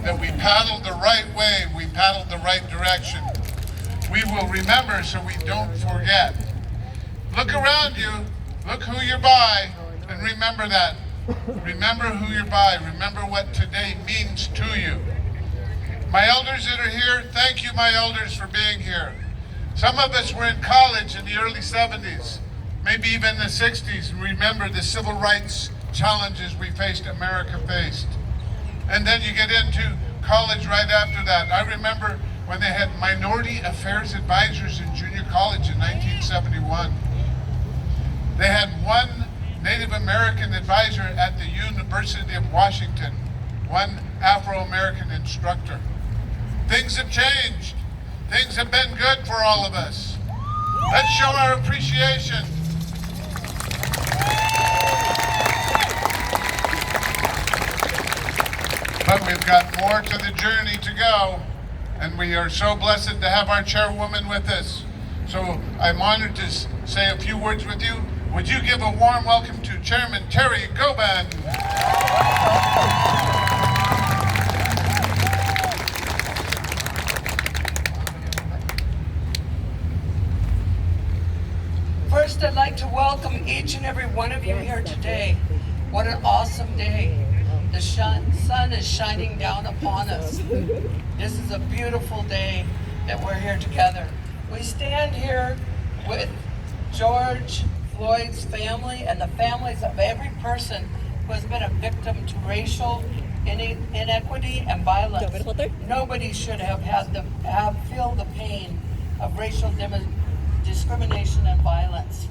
that we paddled the right way, we paddled the right direction. We will remember so we don't forget. Look around you, look who you're by, and remember that. Remember who you're by, remember what today means to you. My elders that are here, thank you, my elders, for being here. Some of us were in college in the early 70s, maybe even the 60s, and remember the civil rights challenges America faced. And then you get into college right after that. I remember when they had minority affairs advisors in junior college in 1971. They had one Native American advisor at the University of Washington, one Afro-American instructor. Things have changed. Things have been good for all of us. Let's show our appreciation. But we've got more to the journey to go, and we are so blessed to have our chairwoman with us. So I'm honored to say a few words with you. Would you give a warm welcome to Chairman Terry Goban? First, I'd like to welcome each and every one of you here today. What an awesome day. The sun is shining down upon us. This is a beautiful day that we're here together. We stand here with George Floyd's family and the families of every person who has been a victim to racial inequity and violence. Nobody should have had to feel the pain of racial discrimination and violence.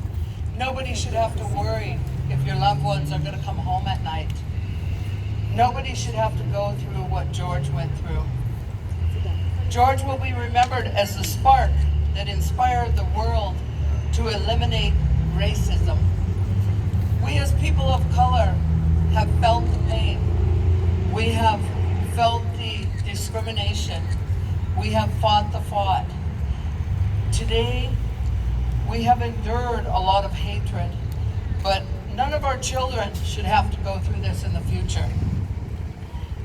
Nobody should have to worry if your loved ones are going to come home at night. Nobody should have to go through what George went through. George will be remembered as the spark that inspired the world to eliminate racism. We as people of color have felt the pain. We have felt the discrimination. We have fought the fight. Today, we have endured a lot of hatred, but none of our children should have to go through this in the future.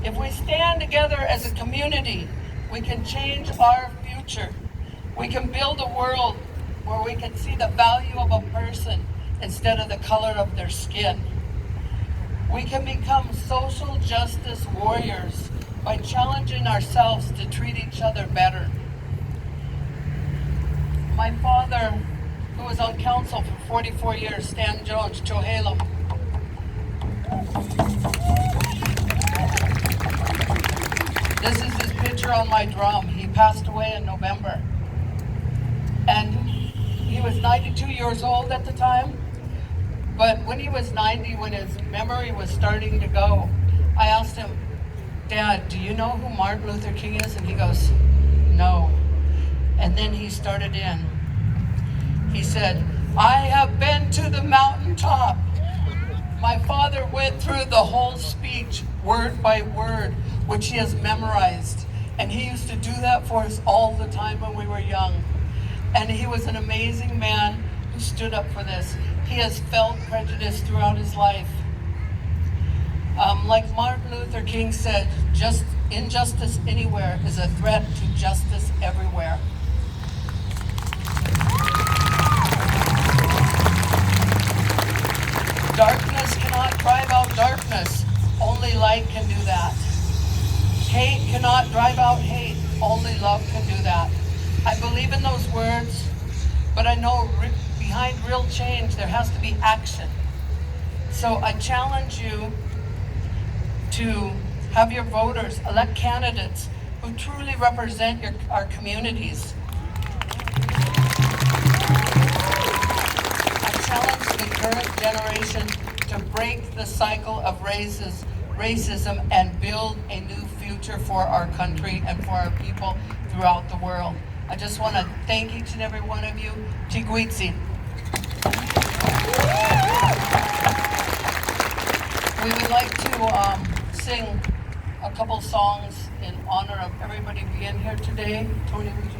If we stand together as a community, we can change our future. We can build a world where we can see the value of a person instead of the color of their skin. We can become social justice warriors by challenging ourselves to treat each other better. My father, who was on council for 44 years, Stan Jones, Chohelo. This is his picture on my drum. He passed away in November. And he was 92 years old at the time. But when he was 90, when his memory was starting to go, I asked him, Dad, do you know who Martin Luther King is? And he goes, no. And then he started in. He said, I have been to the mountaintop. My father went through the whole speech, word by word, which he has memorized. And he used to do that for us all the time when we were young. And he was an amazing man who stood up for this. He has felt prejudice throughout his life. Like Martin Luther King said, just injustice anywhere is a threat to justice everywhere. Darkness cannot drive out darkness. Only light can do that. Hate cannot drive out hate. Only love can do that. I believe in those words, but I know behind real change there has to be action. So I challenge you to have your voters elect candidates who truly represent our communities. I challenge the current generation to break the cycle of racism and build a new future for our country and for our people throughout the world. I just want to thank each and every one of you. Tigwitsi. We would like to sing a couple songs in honor of everybody being here today. Tony, would you?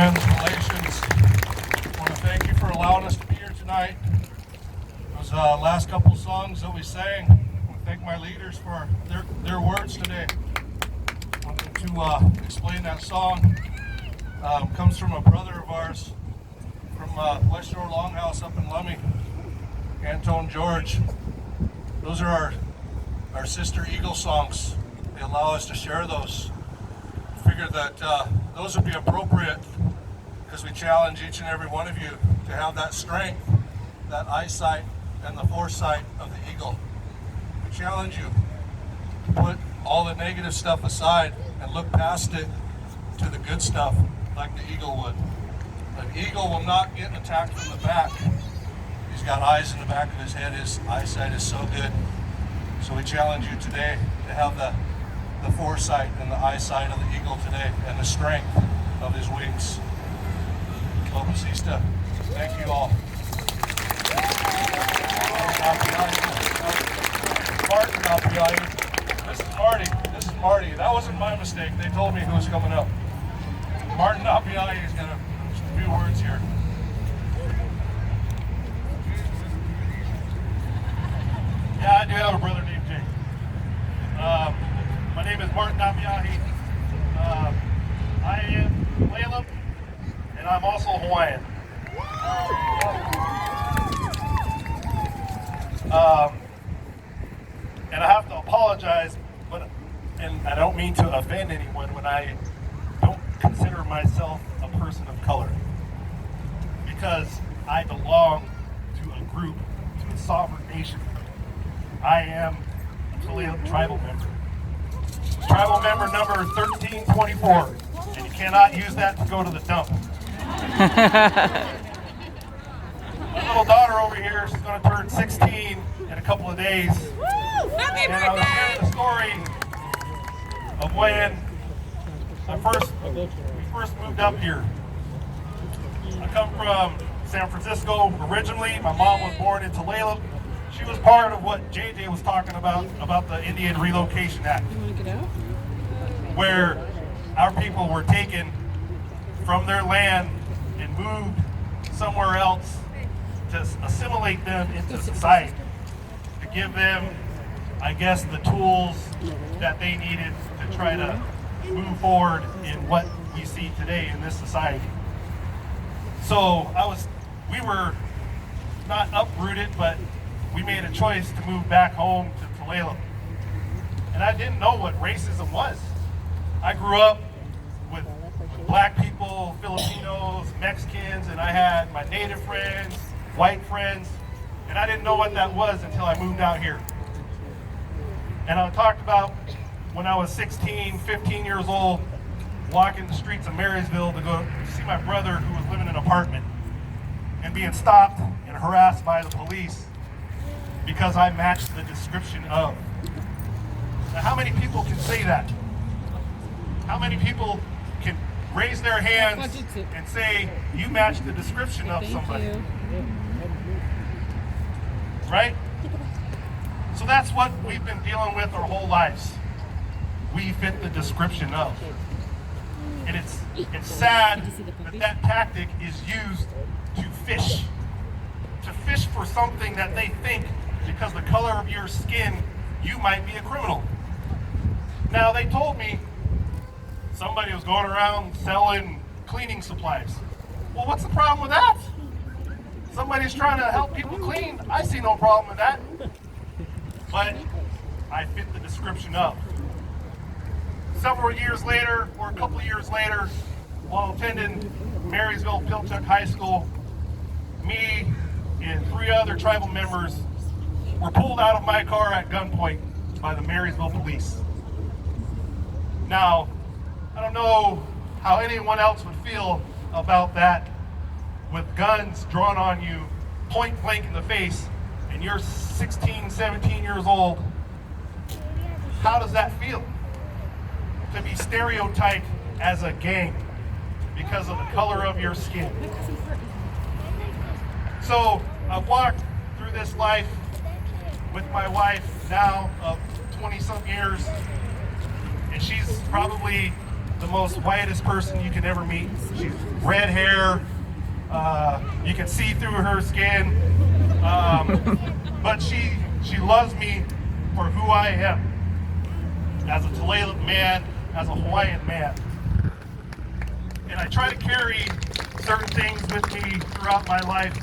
friends, relations. I want to thank you for allowing us to be here tonight. Those last couple songs that we sang, I want to thank my leaders for their words today. I wanted to explain that song. Comes from a brother of ours from West Shore Longhouse up in Lummi, Antone George. Those are our Sister Eagle songs. They allow us to share those. Figured that those would be appropriate because we challenge each and every one of you to have that strength, that eyesight, and the foresight of the eagle. We challenge you to put all the negative stuff aside and look past it to the good stuff like the eagle would. An eagle will not get attacked from the back. He's got eyes in the back of his head. His eyesight is so good. So we challenge you today to have the foresight and the eyesight of the eagle today and the strength of his wings. Lopasista, thank you all. Martin Apiayi. This is Marty. This is Marty. That wasn't my mistake. They told me who was coming up. Martin Apiayi is going to just a few words here. Yeah, I do have a brother named Jake. My name is Martin Apiahi. I am Layla, and I'm also Hawaiian. And I have to apologize, and I don't mean to offend anyone when I don't consider myself a person of color, because I belong to a group, to a sovereign nation. I am a Tulalip tribal member. Tribal member number 1324, and you cannot use that to go to the dump. My little daughter over here, she's going to turn 16 in a couple of days. And I was hearing the story of when we first moved up here. I come from San Francisco originally. My mom was born in Tulalip. She was part of what JJ was talking about the Indian Relocation Act, where our people were taken from their land and moved somewhere else to assimilate them into society, to give them, I guess, the tools that they needed to try to move forward in what we see today in this society. So we were not uprooted, but we made a choice to move back home to Tulalip. And I didn't know what racism was. I grew up with black people, Filipinos, Mexicans, and I had my native friends, white friends, and I didn't know what that was until I moved out here. And I talked about when I was 16, 15 years old, walking the streets of Marysville to go see my brother who was living in an apartment and being stopped and harassed by the police because I matched the description of. Now, how many people can say that? How many people can raise their hands and say, you match the description of somebody? Right? So that's what we've been dealing with our whole lives. We fit the description of. And it's sad that tactic is used to fish. To fish for something that they think, because the color of your skin, you might be a criminal. Now, they told me somebody was going around selling cleaning supplies. Well, what's the problem with that? Somebody's trying to help people clean. I see no problem with that. But I fit the description of. Several years later, or a couple of years later, while attending Marysville Pilchuck High School, me and 3 other tribal members were pulled out of my car at gunpoint by the Marysville police. Now, I don't know how anyone else would feel about that, with guns drawn on you, point blank in the face, and you're 16, 17 years old. How does that feel? To be stereotyped as a gang because of the color of your skin. So I've walked through this life with my wife now of 20-some years, and she's probably the most whitest person you can ever meet. She's red hair. You can see through her skin. But she loves me for who I am. As a Tulalip man, as a Hawaiian man. And I try to carry certain things with me throughout my life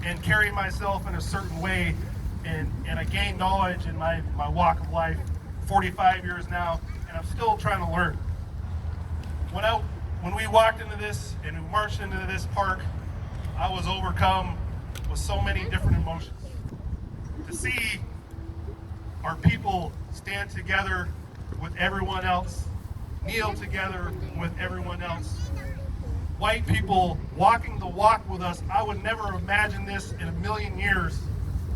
and carry myself in a certain way. And I gain knowledge in my walk of life, 45 years now, and I'm still trying to learn. When we walked into this and we marched into this park, I was overcome with so many different emotions. To see our people stand together with everyone else, kneel together with everyone else. White people walking the walk with us. I would never imagine this in a million years,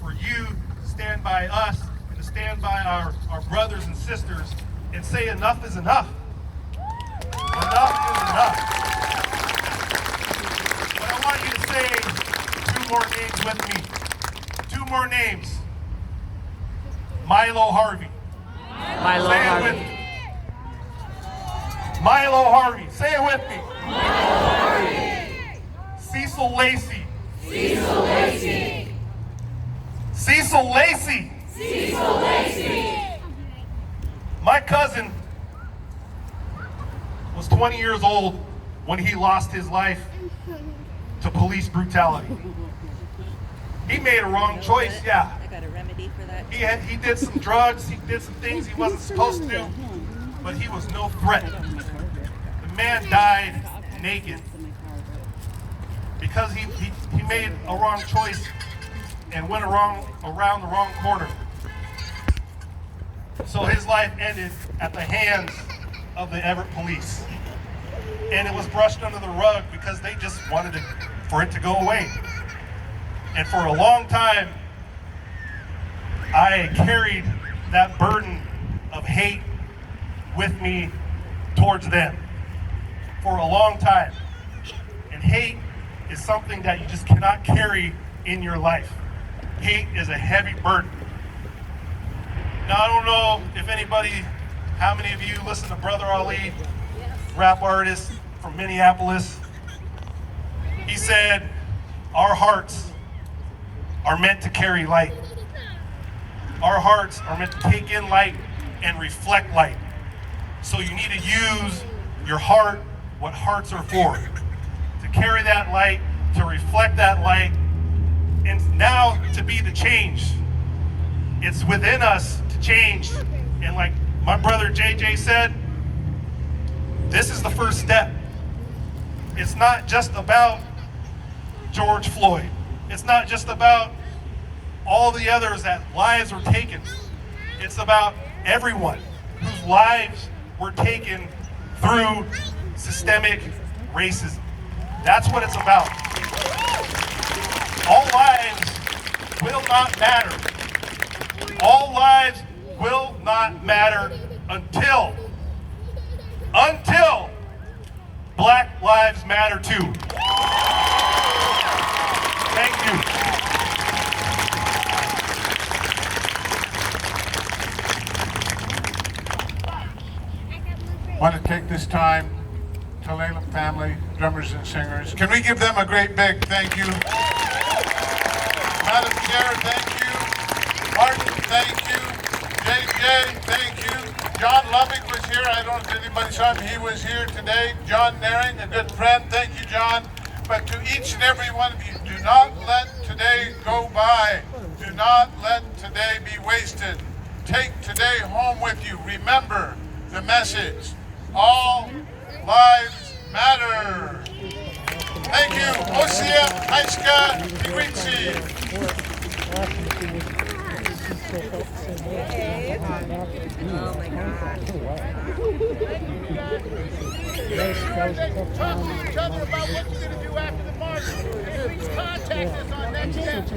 for you to stand by us and to stand by our brothers and sisters and say enough is enough. Enough is enough. But I want you to say two more names with me. Two more names. Milo Harvey. Milo Say Harvey. it with me. Milo Harvey. Say it with me. Milo Harvey. Cecil Lacey. Cecil Lacey. Cecil Lacey. Cecil Lacey. My cousin was 20 years old when he lost his life to police brutality. He made a wrong choice, yeah. I got a remedy for that. He did some drugs, he did some things he wasn't supposed to do, but he was no threat. The man died naked because he made a wrong choice and went around the wrong corner. So his life ended at the hands of the Everett police. And it was brushed under the rug because they just wanted for it to go away. And for a long time, I carried that burden of hate with me towards them for a long time. And hate is something that you just cannot carry in your life. Hate is a heavy burden. Now, I don't know if how many of you listen to Brother Ali, rap artist from Minneapolis. He said, our hearts are meant to carry light. Our hearts are meant to take in light and reflect light. So you need to use your heart, what hearts are for, to carry that light, to reflect that light, and now to be the change. It's within us to change. And like my brother JJ said, this is the first step. It's not just about George Floyd. It's not just about all the others that lives were taken. It's about everyone whose lives were taken through systemic racism. That's what it's about. All lives will not matter. All lives will not matter until Black Lives Matter too. Thank you. I want to take this time, Tulalip family, drummers and singers. Can we give them a great big thank you? Madam Chair, thank you. Martin, thank you. JJ, thank you. John Lubbock was here. I don't know if anybody saw him. He was here today. John Naring, a good friend. Thank you, John. But to each and every one of you, do not let today go by. Do not let today be wasted. Take today home with you. Remember the message. All lives matter. Thank you. Osia, Haiska, Kiwitsi. Oh my God. Talk to each other about what you're going to do after the march. And please contact us on next steps.